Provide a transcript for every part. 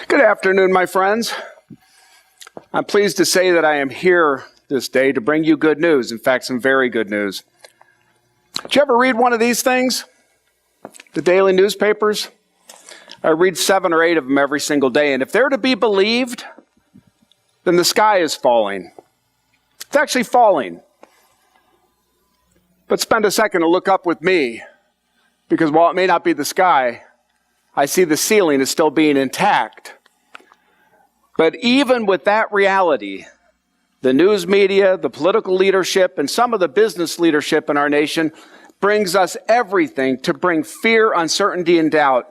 Good afternoon, my friends. I'm pleased to say that I am here this day to bring you good news. In fact, some very good news. Did you ever read one of these things? The daily newspapers? I read 7 or 8 of them every single day, and if they're to be believed, then the sky is falling. It's actually falling. But spend a second to look up with me, because while it may not be the sky, I see the ceiling is still being intact. But even with that reality, the news media, the political leadership, and some of the business leadership in our nation brings us everything to bring fear, uncertainty, and doubt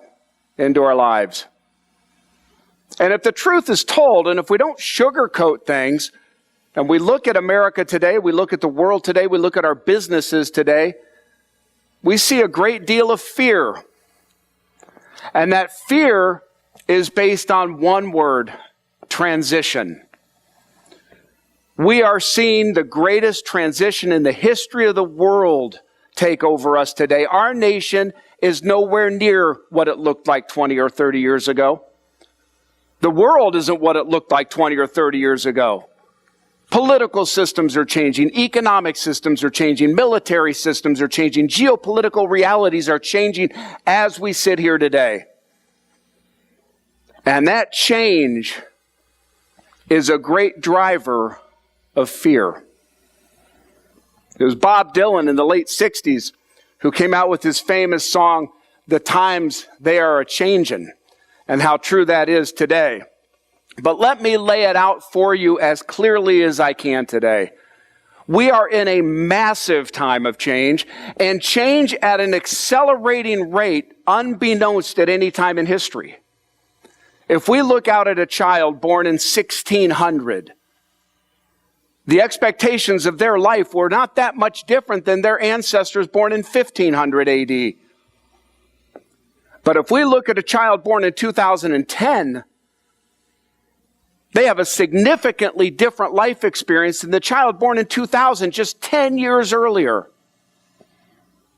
into our lives. And if the truth is told, and if we don't sugarcoat things, and we look at America today, we look at the world today, we look at our businesses today, we see a great deal of fear. And that fear is based on one word: transition. We are seeing the greatest transition in the history of the world take over us today. Our nation is nowhere near what it looked like 20 or 30 years ago. The world isn't what it looked like 20 or 30 years ago. Political systems are changing. Economic systems are changing. Military systems are changing. Geopolitical realities are changing as we sit here today. And that change is a great driver of fear. It was Bob Dylan in the late 60s who came out with his famous song, "The Times They Are A-Changin'," and how true that is today. But let me lay it out for you as clearly as I can today. We are in a massive time of change, and change at an accelerating rate unbeknownst at any time in history. If we look out at a child born in 1600, the expectations of their life were not that much different than their ancestors born in 1500 AD. But if we look at a child born in 2010, they have a significantly different life experience than the child born in 2000, just 10 years earlier.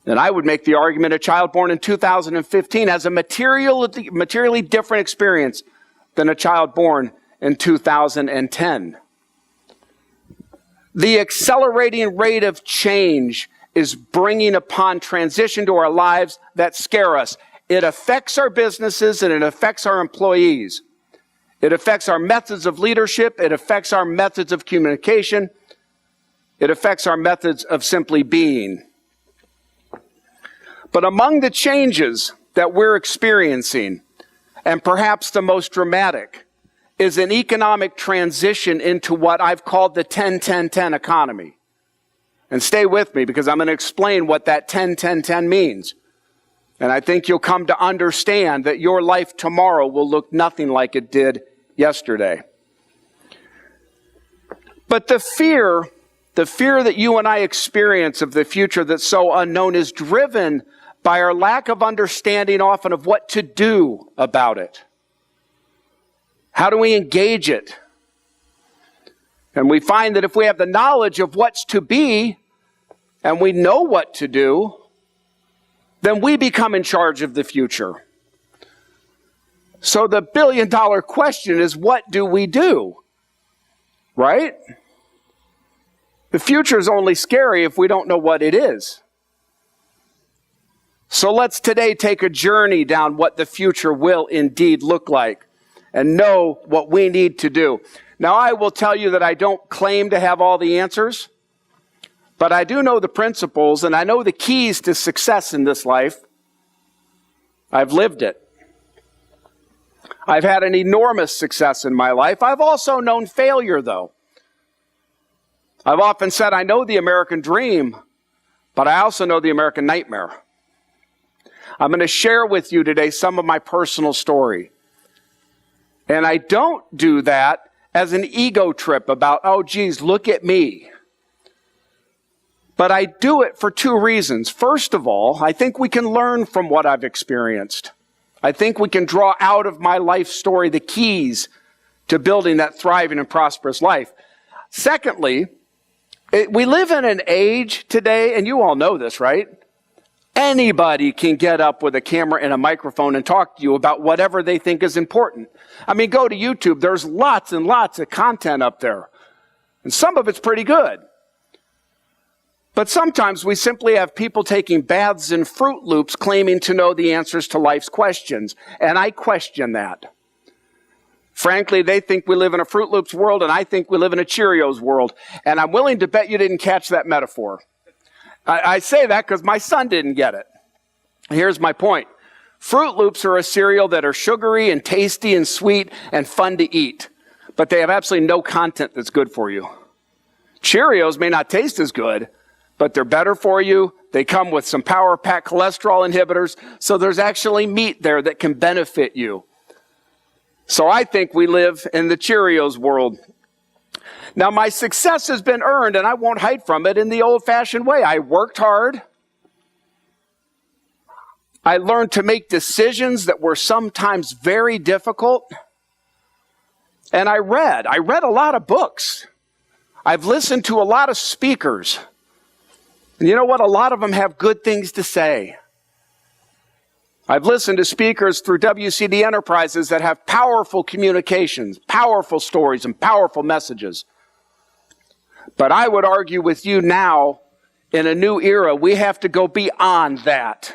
And I would make the argument a child born in 2015 has a materially different experience than a child born in 2010. The accelerating rate of change is bringing upon transition to our lives that scare us. It affects our businesses and it affects our employees. It affects our methods of leadership. It affects our methods of communication. It affects our methods of simply being. But among the changes that we're experiencing, and perhaps the most dramatic, is an economic transition into what I've called the 10-10-10 economy. And stay with me because I'm going to explain what that 10-10-10 means. And I think you'll come to understand that your life tomorrow will look nothing like it did yesterday. But the fear that you and I experience of the future that's so unknown is driven by our lack of understanding often of what to do about it. How do we engage it? And we find that if we have the knowledge of what's to be, and we know what to do, then we become in charge of the future. So the billion-dollar question is, what do we do? Right? The future is only scary if we don't know what it is. So let's today take a journey down what the future will indeed look like and know what we need to do. Now, I will tell you that I don't claim to have all the answers, but I do know the principles and I know the keys to success in this life. I've lived it. I've had an enormous success in my life. I've also known failure, though. I've often said I know the American dream, but I also know the American nightmare. I'm going to share with you today some of my personal story. And I don't do that as an ego trip about, oh, geez, look at me. But I do it for 2 reasons. First of all, I think we can learn from what I've experienced. I think we can draw out of my life story the keys to building that thriving and prosperous life. Secondly, we live in an age today, and you all know this, right? Anybody can get up with a camera and a microphone and talk to you about whatever they think is important. I mean, go to YouTube. There's lots and lots of content up there. And some of it's pretty good. But sometimes we simply have people taking baths in Fruit Loops claiming to know the answers to life's questions. And I question that. Frankly, they think we live in a Fruit Loops world, and I think we live in a Cheerios world. And I'm willing to bet you didn't catch that metaphor. I say that because my son didn't get it. Here's my point. Fruit Loops are a cereal that are sugary and tasty and sweet and fun to eat. But they have absolutely no content that's good for you. Cheerios may not taste as good, but they're better for you. They come with some power-packed cholesterol inhibitors, so there's actually meat there that can benefit you. So I think we live in the Cheerios world. Now, my success has been earned, and I won't hide from it, in the old-fashioned way. I worked hard. I learned to make decisions that were sometimes very difficult. And I read a lot of books. I've listened to a lot of speakers. And you know what? A lot of them have good things to say. I've listened to speakers through WCD Enterprises that have powerful communications, powerful stories, and powerful messages. But I would argue with you now, in a new era, we have to go beyond that.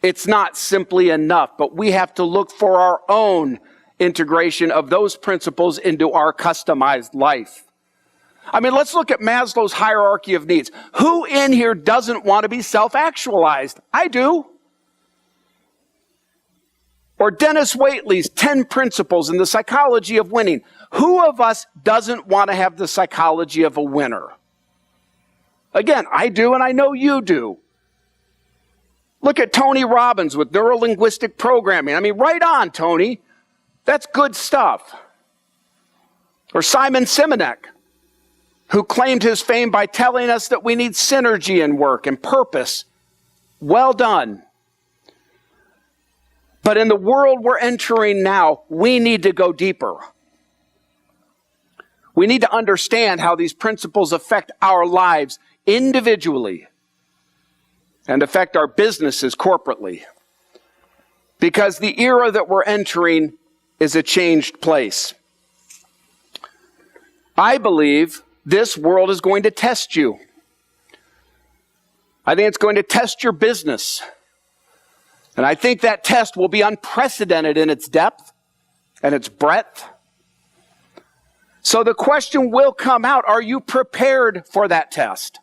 It's not simply enough, but we have to look for our own integration of those principles into our customized life. I mean, let's look at Maslow's hierarchy of needs. Who in here doesn't want to be self-actualized? I do. Or Dennis Waitley's 10 Principles in the Psychology of Winning. Who of us doesn't want to have the psychology of a winner? Again, I do, and I know you do. Look at Tony Robbins with neuro-linguistic programming. I mean, right on, Tony. That's good stuff. Or Simon Sinek, who claimed his fame by telling us that we need synergy in work and purpose. Well done. But in the world we're entering now, we need to go deeper. We need to understand how these principles affect our lives individually and affect our businesses corporately. Because the era that we're entering is a changed place. I believe this world is going to test you. I think it's going to test your business. And I think that test will be unprecedented in its depth and its breadth. So the question will come out, are you prepared for that test?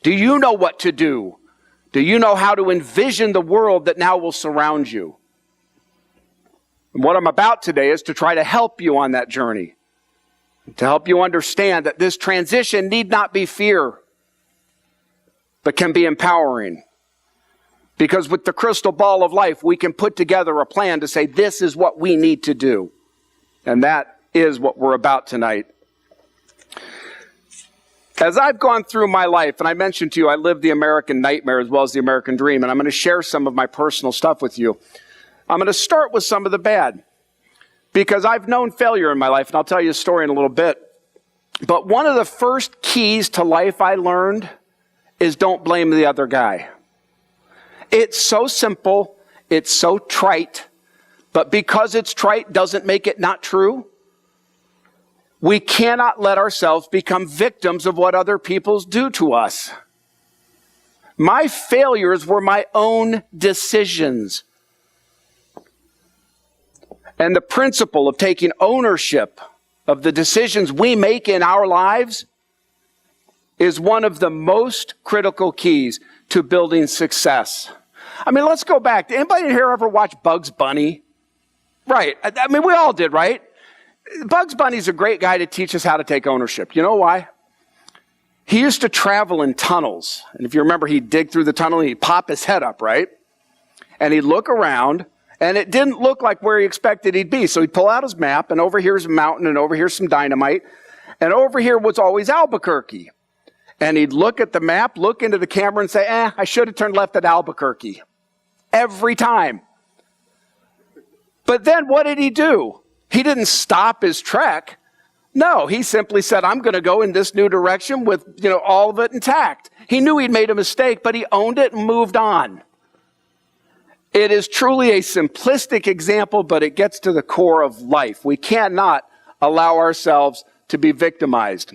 Do you know what to do? Do you know how to envision the world that now will surround you? And what I'm about today is to try to help you on that journey. To help you understand that this transition need not be fear, but can be empowering. Because with the crystal ball of life, we can put together a plan to say, this is what we need to do. And that is what we're about tonight. As I've gone through my life, and I mentioned to you, I live the American nightmare as well as the American dream, and I'm going to share some of my personal stuff with you. I'm going to start with some of the bad, because I've known failure in my life, and I'll tell you a story in a little bit. But one of the first keys to life I learned is don't blame the other guy. It's so simple, it's so trite, but because it's trite doesn't make it not true. We cannot let ourselves become victims of what other people do to us. My failures were my own decisions. And the principle of taking ownership of the decisions we make in our lives is one of the most critical keys to building success. I mean, let's go back. Did anybody here ever watch Bugs Bunny? Right. I mean, we all did, right? Bugs Bunny's a great guy to teach us how to take ownership. You know why? He used to travel in tunnels. And if you remember, he'd dig through the tunnel and he'd pop his head up, right? And he'd look around, and it didn't look like where he expected he'd be. So he'd pull out his map, and over here's a mountain, and over here's some dynamite. And over here was always Albuquerque. And he'd look at the map, look into the camera, and say, I should have turned left at Albuquerque. Every time. But then what did he do? He didn't stop his trek. No, he simply said, I'm going to go in this new direction with, all of it intact. He knew he'd made a mistake, but he owned it and moved on. It is truly a simplistic example, but it gets to the core of life. We cannot allow ourselves to be victimized.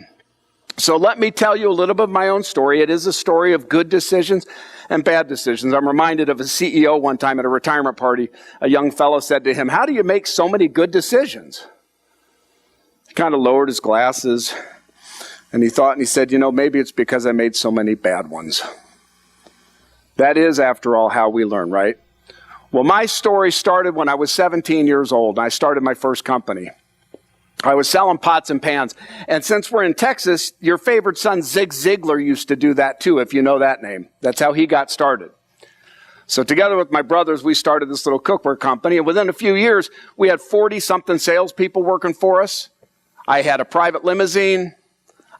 So let me tell you a little bit of my own story. It is a story of good decisions and bad decisions. I'm reminded of a CEO one time at a retirement party. A young fellow said to him, "How do you make so many good decisions?" He kind of lowered his glasses and he thought and he said, maybe it's because I made so many bad ones. That is, after all, how we learn, right? Well, my story started when I was 17 years old. I started my first company. I was selling pots and pans. And since we're in Texas, your favorite son, Zig Ziglar, used to do that too, if you know that name. That's how he got started. So together with my brothers, we started this little cookware company. And within a few years, we had 40-something salespeople working for us. I had a private limousine.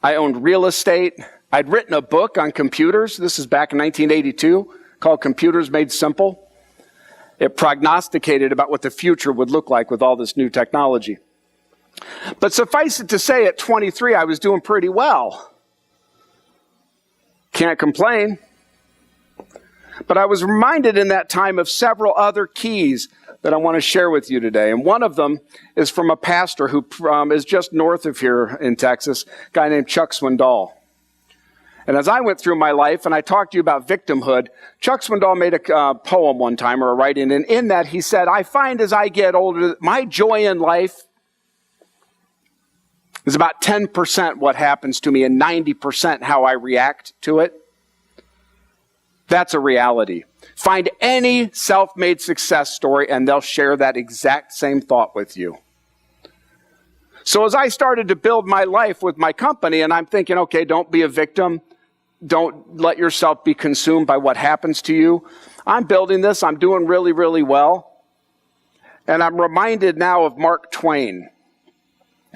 I owned real estate. I'd written a book on computers. This is back in 1982, called Computers Made Simple. It prognosticated about what the future would look like with all this new technology. But suffice it to say, at 23, I was doing pretty well. Can't complain. But I was reminded in that time of several other keys that I want to share with you today. And one of them is from a pastor who is just north of here in Texas, a guy named Chuck Swindoll. And as I went through my life and I talked to you about victimhood, Chuck Swindoll made a poem one time, or a writing, and in that he said, "I find as I get older, my joy in life is about 10% what happens to me and 90% how I react to it." That's a reality. Find any self-made success story and they'll share that exact same thought with you. So as I started to build my life with my company, and I'm thinking, okay, don't be a victim. Don't let yourself be consumed by what happens to you. I'm building this. I'm doing really, really well. And I'm reminded now of Mark Twain.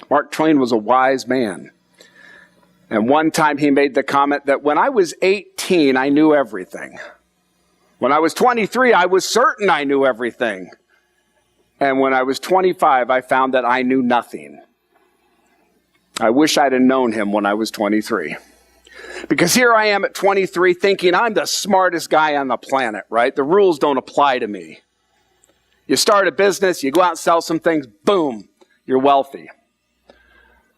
Mark Twain was a wise man. And one time he made the comment that when I was 18, I knew everything. When I was 23, I was certain I knew everything. And when I was 25, I found that I knew nothing. I wish I'd have known him when I was 23. Because here I am at 23 thinking I'm the smartest guy on the planet, right? The rules don't apply to me. You start a business, you go out and sell some things, boom, you're wealthy.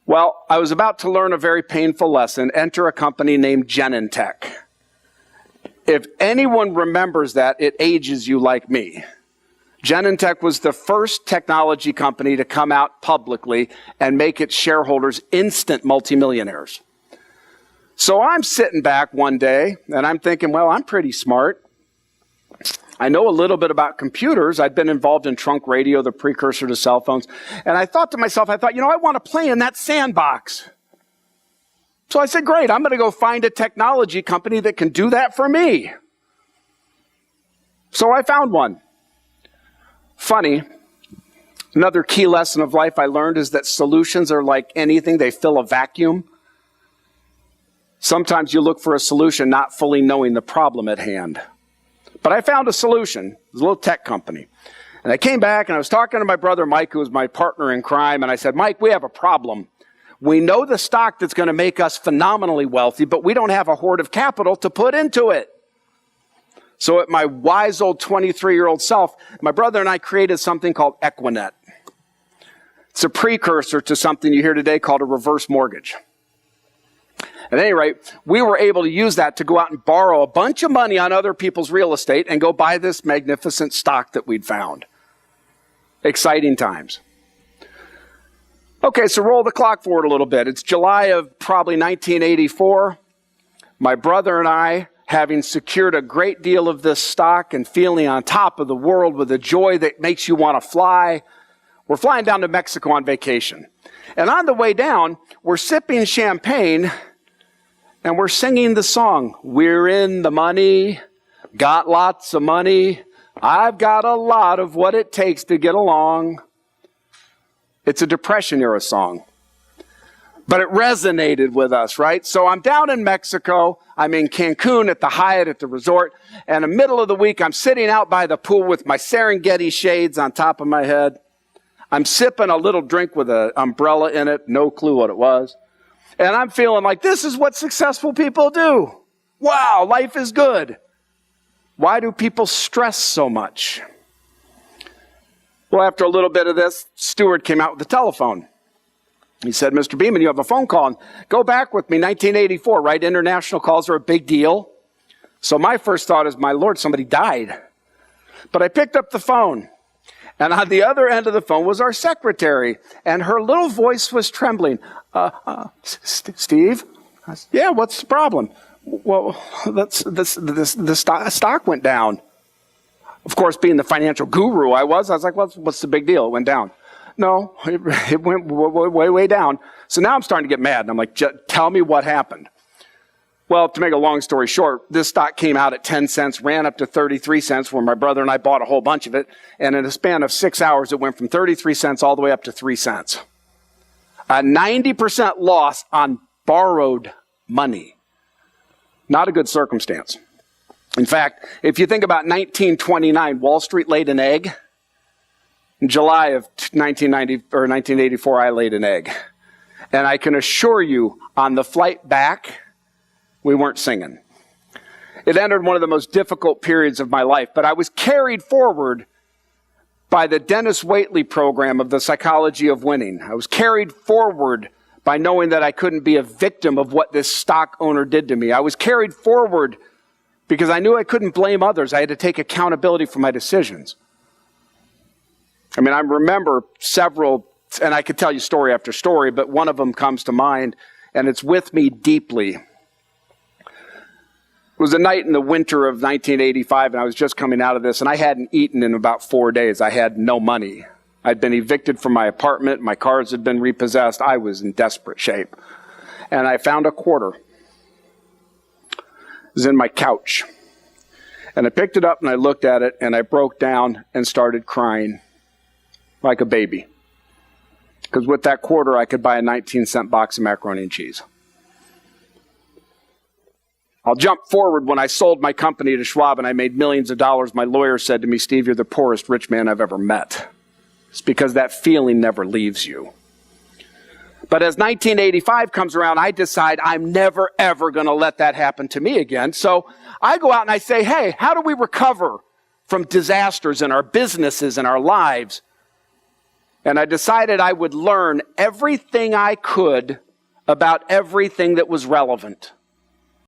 Well, I was about to learn a very painful lesson, enter a company named Genentech. If anyone remembers that, it ages you like me. Genentech was the first technology company to come out publicly and make its shareholders instant multimillionaires. So I'm sitting back one day and I'm thinking, well, I'm pretty smart. I know a little bit about computers. I'd been involved in trunk radio, the precursor to cell phones. And I thought to myself, I want to play in that sandbox. So I said, great, I'm going to go find a technology company that can do that for me. So I found one. Funny, another key lesson of life I learned is that solutions are like anything, they fill a vacuum. Sometimes you look for a solution not fully knowing the problem at hand. But I found a solution. It was a little tech company. And I came back and I was talking to my brother Mike, who was my partner in crime, and I said, Mike, we have a problem. We know the stock that's going to make us phenomenally wealthy, but we don't have a hoard of capital to put into it. So at my wise old 23-year-old self, my brother and I created something called Equinet. It's a precursor to something you hear today called a reverse mortgage. At any rate, we were able to use that to go out and borrow a bunch of money on other people's real estate and go buy this magnificent stock that we'd found. Exciting times. Okay, so roll the clock forward a little bit. It's July of probably 1984. My brother and I, having secured a great deal of this stock and feeling on top of the world with a joy that makes you want to fly, we're flying down to Mexico on vacation. And on the way down, we're sipping champagne and we're singing the song, "We're in the money, got lots of money, I've got a lot of what it takes to get along." It's a Depression-era song. But it resonated with us, right? So I'm down in Mexico. I'm in Cancun at the Hyatt at the resort. And in the middle of the week, I'm sitting out by the pool with my Serengeti shades on top of my head. I'm sipping a little drink with an umbrella in it. No clue what it was. And I'm feeling like this is what successful people do. Wow, life is good. Why do people stress so much? Well, after a little bit of this, Stewart came out with the telephone. He said, Mr. Beaman, you have a phone call. And go back with me, 1984, right? International calls are a big deal. So my first thought is, my Lord, somebody died. But I picked up the phone. And on the other end of the phone was our secretary. And her little voice was trembling. Steve? I said, yeah, what's the problem? Well, the stock went down. Of course, being the financial guru I was like, well, what's the big deal? It went down. No, it went way down. So now I'm starting to get mad. And I'm like, tell me what happened. Well, to make a long story short, this stock came out at 10 cents, ran up to 33 cents, where my brother and I bought a whole bunch of it. And in a span of 6 hours, it went from 33 cents all the way up to 3 cents. A 90% loss on borrowed money. Not a good circumstance. In fact, if you think about 1929, Wall Street laid an egg. In July of 1984, I laid an egg. And I can assure you, on the flight back, we weren't singing. It entered one of the most difficult periods of my life, but I was carried forward by the Dennis Waitley program of the psychology of winning. I was carried forward by knowing that I couldn't be a victim of what this stock owner did to me. I was carried forward because I knew I couldn't blame others. I had to take accountability for my decisions. I mean, I remember several, and I could tell you story after story, but one of them comes to mind, and it's with me deeply. It was a night in the winter of 1985, and I was just coming out of this, and I hadn't eaten in about 4 days. I had no money. I'd been evicted from my apartment. My cars had been repossessed. I was in desperate shape. And I found a quarter. It was in my couch. And I picked it up, and I looked at it, and I broke down and started crying like a baby. Because with that quarter, I could buy a 19-cent box of macaroni and cheese. I'll jump forward. When I sold my company to Schwab and I made millions of dollars, my lawyer said to me, Steve, you're the poorest rich man I've ever met. It's because that feeling never leaves you. But as 1985 comes around, I decide I'm never, ever going to let that happen to me again. So I go out and I say, hey, how do we recover from disasters in our businesses and our lives? And I decided I would learn everything I could about everything that was relevant.